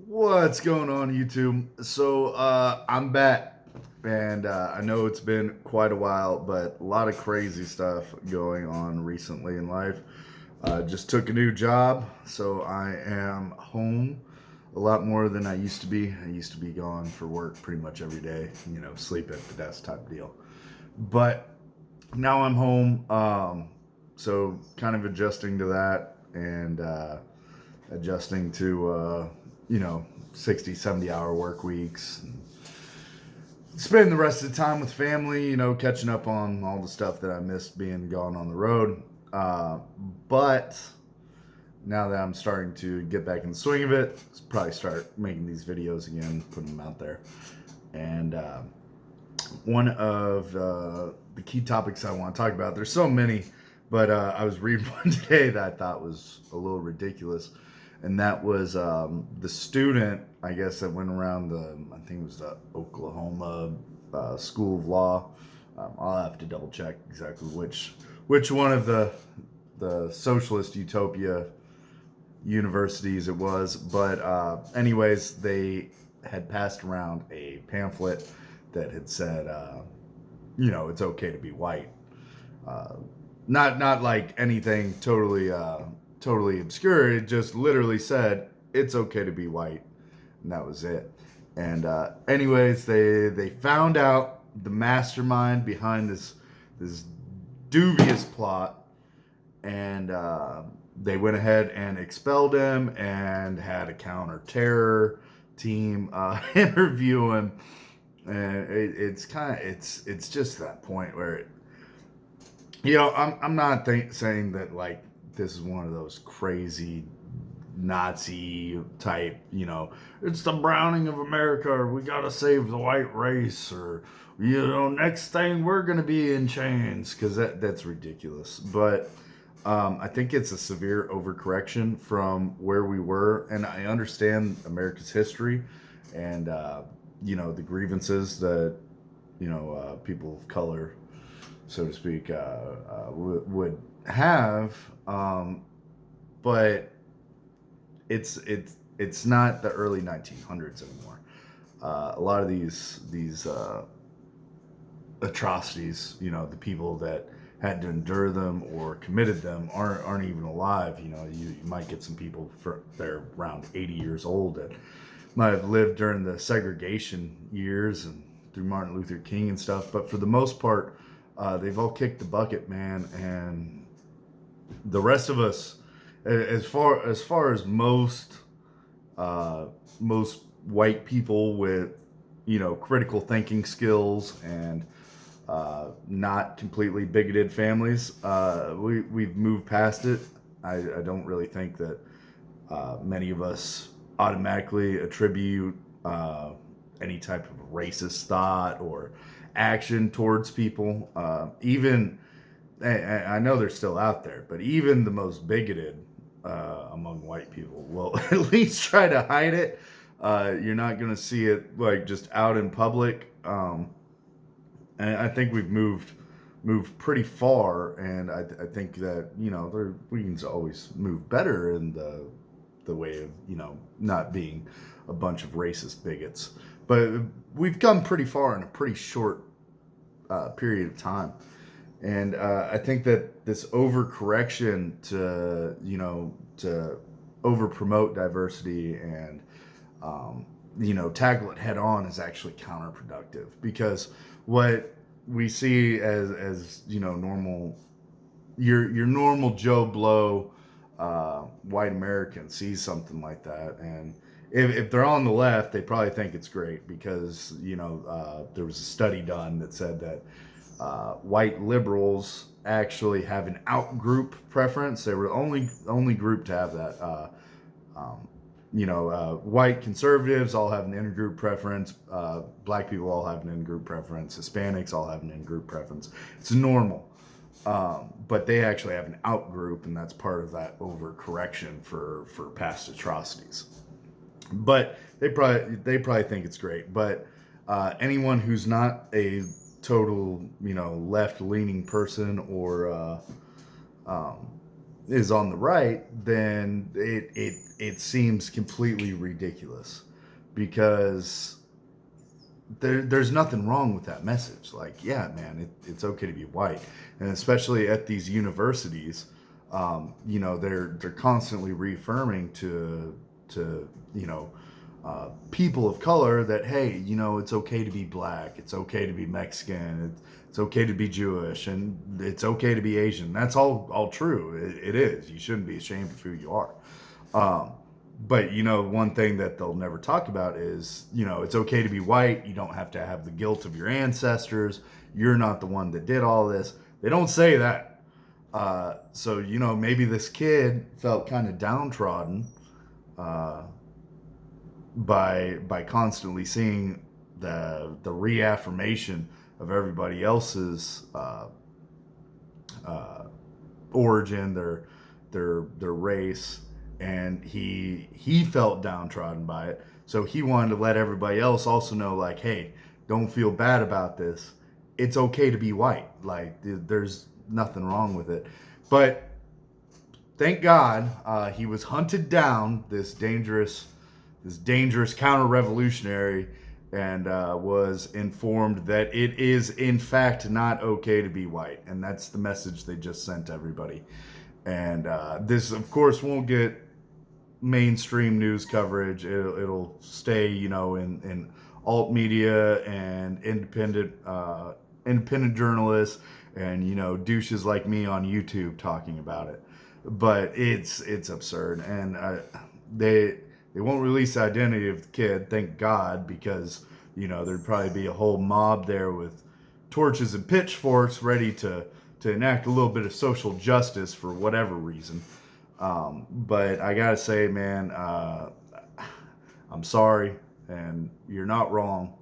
What's going on, YouTube? I'm back, and I know it's been quite a while, but a lot of crazy stuff going on recently in life. Just took a new job, so I am home a lot more than I used to be. I used to be gone for work pretty much every day, sleep at the desk type deal. But now I'm home, so kind of adjusting to that and adjusting to 60, 70 hour work weeks, and spend the rest of the time with family, catching up on all the stuff that I missed being gone on the road. But now that I'm starting to get back in the swing of it, probably start making these videos again, putting them out there. And one of the key topics I want to talk about, there's so many, but I was reading one today that I thought was a little ridiculous. And that was the student, I guess, that went around I think it was the Oklahoma School of Law. I'll have to double check exactly which one of the socialist utopia universities it was. But anyways, they had passed around a pamphlet that had said, it's okay to be white. Not like anything totally obscure. It just literally said it's okay to be white, and that was it. And anyways, they found out the mastermind behind this dubious plot, and they went ahead and expelled him and had a counter terror team interview him. And it's just that point where I'm not saying that like this is one of those crazy Nazi type, it's the browning of America, or we gotta save the white race, or next thing we're gonna be in chains, because that's ridiculous. But I think it's a severe overcorrection from where we were, and I understand America's history and the grievances that people of color, so to speak, would have, but it's not the early 1900s anymore. A lot of these atrocities, the people that had to endure them or committed them aren't even alive. You might get some people they're around 80 years old that might have lived during the segregation years and through Martin Luther King and stuff, but for the most part, they've all kicked the bucket, man. And the rest of us, as far as most white people with critical thinking skills and not completely bigoted families, we've moved past it. I don't really think that many of us automatically attribute any type of racist thought or action towards people. Even, I know they're still out there, but even the most bigoted among white people will at least try to hide it. You're not going to see it like just out in public. And I think we've moved pretty far, and I think that we can always move better in the way of not being a bunch of racist bigots. But we've come pretty far in a pretty short period of time, and I think that this overcorrection to over promote diversity and tackle it head on is actually counterproductive, because what we see as normal, your normal Joe Blow white American sees something like that, and if they're on the left, they probably think it's great, because there was a study done that said that white liberals actually have an out-group preference. They were the only group to have that. White conservatives all have an in-group preference. Black people all have an in-group preference. Hispanics all have an in-group preference. It's normal. But they actually have an out-group, and that's part of that overcorrection for past atrocities. But they probably think it's great. But anyone who's not a total, left-leaning person or is on the right, then it it seems completely ridiculous because there's nothing wrong with that message. Like, yeah, man, it's okay to be white, and especially at these universities, they're constantly reaffirming to people of color that, hey, it's okay to be black, it's okay to be Mexican, it's okay to be Jewish, and it's okay to be Asian. That's all true. It is. You shouldn't be ashamed of who you are. Um, but one thing that they'll never talk about is, it's okay to be white. You don't have to have the guilt of your ancestors. You're not the one that did all this. They don't say that. So maybe this kid felt kind of downtrodden uh, by constantly seeing the reaffirmation of everybody else's uh, origin, their race, and he felt downtrodden by it. So he wanted to let everybody else also know, like, hey, don't feel bad about this. It's okay to be white. Like, there's nothing wrong with it. But thank God, he was hunted down, this dangerous counter-revolutionary, and was informed that it is in fact not okay to be white, and that's the message they just sent everybody. And this, of course, won't get mainstream news coverage. It'll stay, in alt media and independent journalists and douches like me on YouTube talking about it. But it's absurd, and they won't release the identity of the kid, thank God, because there'd probably be a whole mob there with torches and pitchforks ready to enact a little bit of social justice for whatever reason. But I gotta say, man, I'm sorry, and you're not wrong,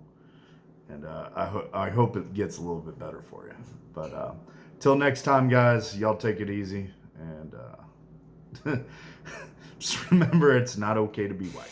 and I hope it gets a little bit better for you. But till next time, guys, y'all take it easy, and just remember, it's not okay to be white.